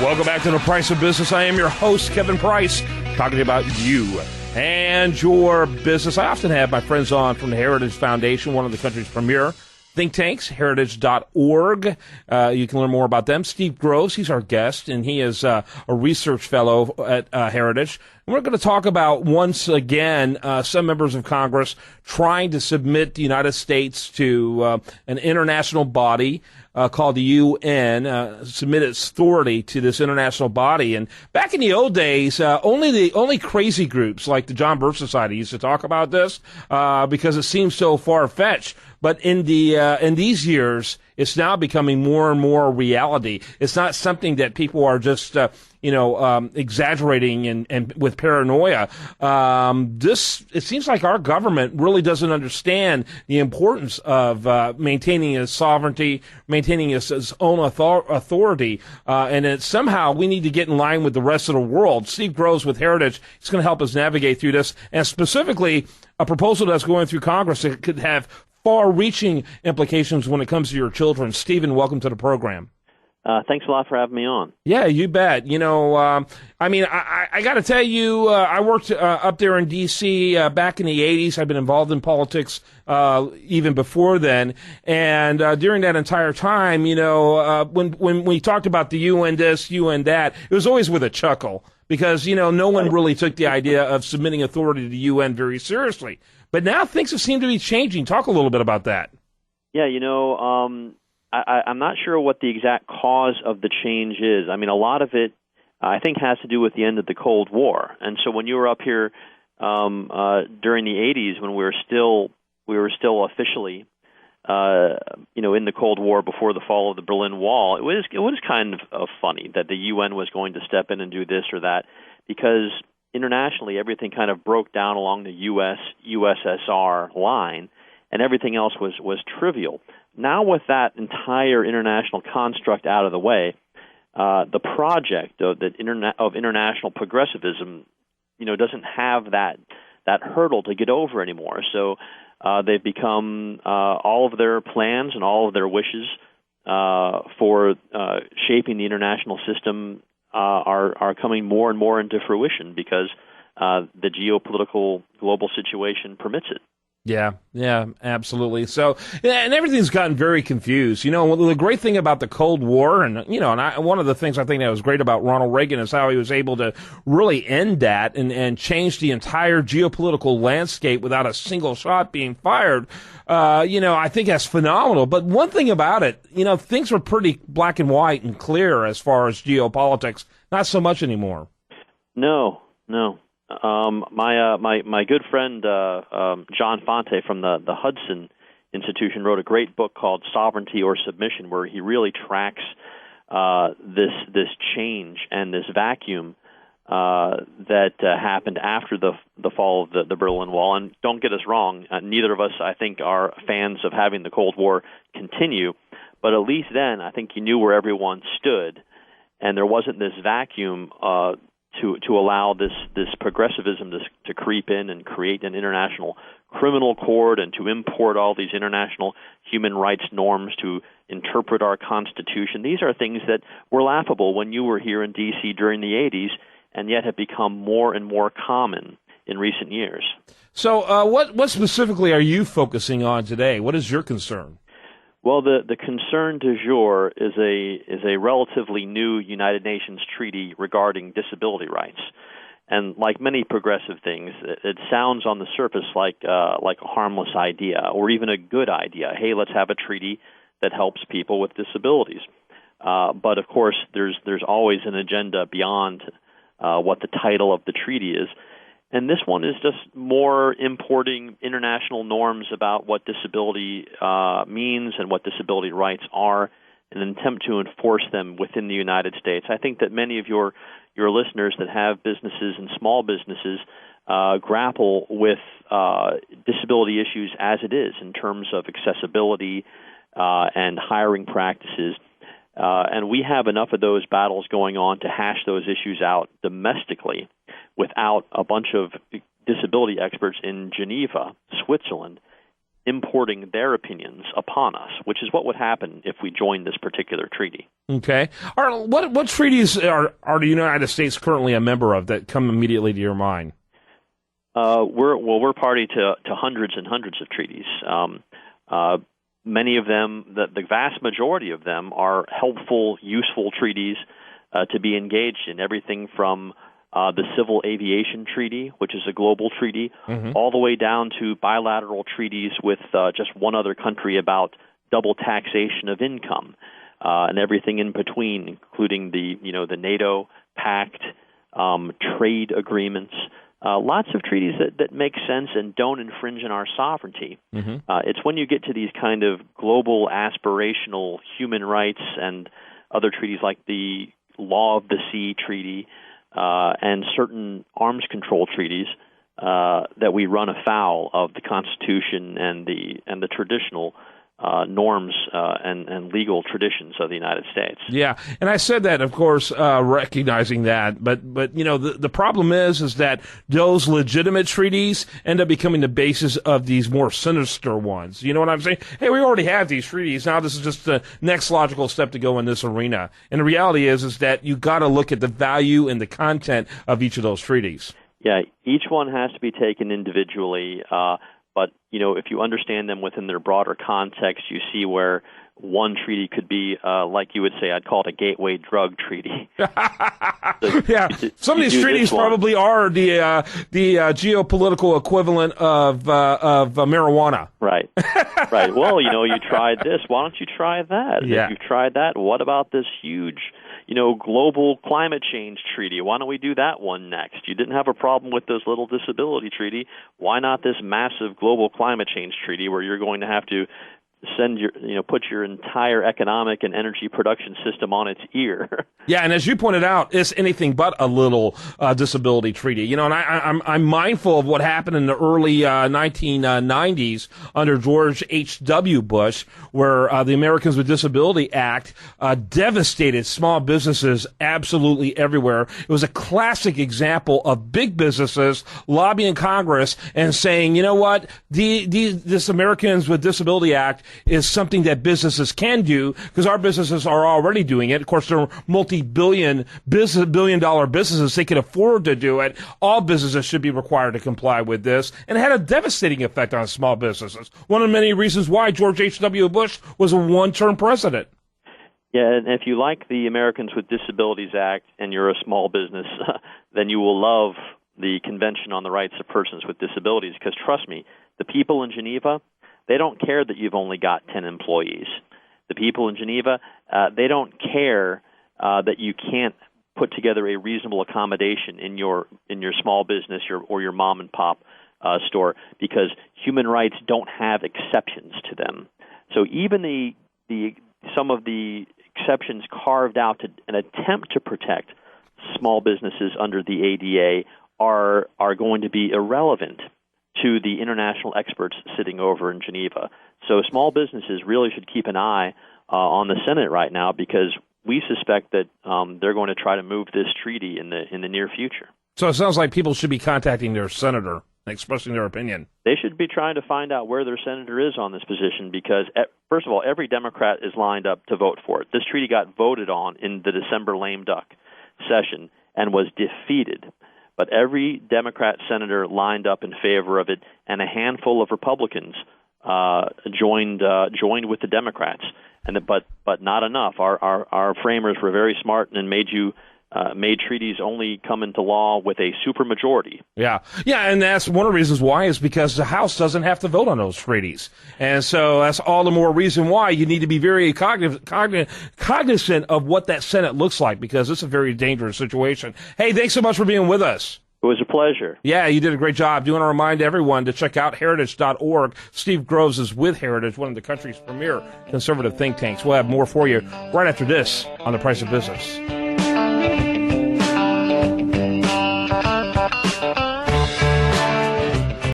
Welcome back to The Price of Business. I am your host, Kevin Price, talking about you and your business. I often have my friends on from the Heritage Foundation, one of the country's premier think tanks, heritage.org. You can learn more about them. Steve Groves, he's our guest, and he is a research fellow at Heritage. And we're going to talk about, once again, some members of Congress trying to submit the United States to an international body called the UN, submit its authority to this international body. And back in the old days, only crazy groups like the John Birch Society used to talk about this because it seems so far-fetched. But in these years, it's now becoming more and more reality. It's not something that people are just exaggerating and with paranoia. It seems like our government really doesn't understand the importance of maintaining its sovereignty, maintaining its own authority, and that somehow we need to get in line with the rest of the world. Steve Groves with Heritage is going to help us navigate through this, and specifically a proposal that's going through Congress that could have far-reaching implications when it comes to your children. Stephen, welcome to the program. Thanks a lot for having me on. Yeah, you bet. I got to tell you, I worked up there in D.C. Back in the 80s. I've been involved in politics even before then. And during that entire time, when we talked about the UN this, UN that, it was always with a chuckle because, no one really took the idea of submitting authority to the UN very seriously. But now things have seemed to be changing. Talk a little bit about that. Yeah, I'm not sure what the exact cause of the change is. I mean, a lot of it, I think, has to do with the end of the Cold War. And so when you were up here during the 80s, when we were still officially, in the Cold War before the fall of the Berlin Wall, it was kind of funny that the UN was going to step in and do this or that, because internationally everything kind of broke down along the USSR line, and everything else was trivial. Now, with that entire international construct out of the way, the project of international progressivism, doesn't have that hurdle to get over anymore. So they've become all of their plans and all of their wishes for shaping the international system are coming more and more into fruition because the geopolitical global situation permits it. Yeah, absolutely. So, and everything's gotten very confused. The great thing about the Cold War, and one of the things I think that was great about Ronald Reagan is how he was able to really end that and change the entire geopolitical landscape without a single shot being fired. I think that's phenomenal. But one thing about it, things were pretty black and white and clear as far as geopolitics. Not so much anymore. No. My good friend John Fonte from the Hudson Institution wrote a great book called Sovereignty or Submission, where he really tracks this change and this vacuum that happened after the fall of the Berlin Wall. And don't get us wrong, neither of us, I think, are fans of having the Cold War continue. But at least then, I think you knew where everyone stood, and there wasn't this vacuum to allow this progressivism to creep in and create an international criminal court and to import all these international human rights norms to interpret our Constitution. These are things that were laughable when you were here in D.C. during the 80s and yet have become more and more common in recent years. So what specifically are you focusing on today? What is your concern? Well, the concern du jour is a relatively new United Nations treaty regarding disability rights, and like many progressive things, it sounds on the surface like a harmless idea or even a good idea. Hey, let's have a treaty that helps people with disabilities. But of course, there's always an agenda beyond what the title of the treaty is. And this one is just more importing international norms about what disability means and what disability rights are in an attempt to enforce them within the United States. I think that many of your listeners that have businesses and small businesses grapple with disability issues as it is in terms of accessibility and hiring practices. And we have enough of those battles going on to hash those issues out domestically without a bunch of disability experts in Geneva, Switzerland, importing their opinions upon us, which is what would happen if we joined this particular treaty. Okay. What treaties are the United States currently a member of that come immediately to your mind? We're party to hundreds and hundreds of treaties. Many of them, the vast majority of them, are helpful, useful treaties to be engaged in. Everything from the Civil Aviation Treaty, which is a global treaty, all the way down to bilateral treaties with just one other country about double taxation of income, and everything in between, including the NATO pact, trade agreements. Lots of treaties that make sense and don't infringe on our sovereignty. It's when you get to these kind of global aspirational human rights and other treaties like the Law of the Sea Treaty and certain arms control treaties that we run afoul of the Constitution and the traditional norms and legal traditions of the United States. Yeah, and I said that, of course, recognizing that, but the problem is that those legitimate treaties end up becoming the basis of these more sinister ones. You know what I'm saying? Hey, we already have these treaties. Now this is just the next logical step to go in this arena. And the reality is that you got to look at the value and the content of each of those treaties. Yeah, each one has to be taken individually. But, if you understand them within their broader context, you see where one treaty could be, like you would say, I'd call it a gateway drug treaty. Yeah, some of these treaties probably are the geopolitical equivalent of marijuana. Right, right. Well, you tried this. Why don't you try that? And yeah. If you've tried that, what about this huge global climate change treaty? Why don't we do that one next? You didn't have a problem with this little disability treaty. Why not this massive global climate change treaty where you're going to have to put your entire economic and energy production system on its ear? Yeah, and as you pointed out, it's anything but a little disability treaty. And I'm mindful of what happened in the early 1990s under George H.W. Bush, where the Americans with Disability Act devastated small businesses absolutely everywhere. It was a classic example of big businesses lobbying Congress and saying, you know what, this Americans with Disability Act is something that businesses can do because our businesses are already doing it. Of course, they're multi-billion dollar businesses. They can afford to do it. All businesses should be required to comply with this. And it had a devastating effect on small businesses. One of the many reasons why George H.W. Bush was a one-term president. Yeah, and if you like the Americans with Disabilities Act and you're a small business, then you will love the Convention on the Rights of Persons with Disabilities because, trust me, the people in Geneva, they don't care that you've only got 10 employees. The people in Geneva, they don't care that you can't put together a reasonable accommodation in your small business or your mom and pop store because human rights don't have exceptions to them. So even some of the exceptions carved out to an attempt to protect small businesses under the ADA are going to be irrelevant to the international experts sitting over in Geneva. So small businesses really should keep an eye on the Senate right now because we suspect that they're going to try to move this treaty in the near future. So it sounds like people should be contacting their senator and expressing their opinion. They should be trying to find out where their senator is on this position because, first of all, every Democrat is lined up to vote for it. This treaty got voted on in the December lame duck session and was defeated. But every Democrat senator lined up in favor of it, and a handful of Republicans joined with the Democrats. But not enough. Our framers were very smart and made treaties only come into law with a supermajority. Yeah, and that's one of the reasons why is because the House doesn't have to vote on those treaties, and so that's all the more reason why you need to be very cognizant of what that Senate looks like because it's a very dangerous situation. Hey, thanks so much for being with us. It was a pleasure. Yeah, you did a great job. Do want to remind everyone to check out heritage.org. Steve Groves is with Heritage, one of the country's premier conservative think tanks. We'll have more for you right after this on The Price of Business.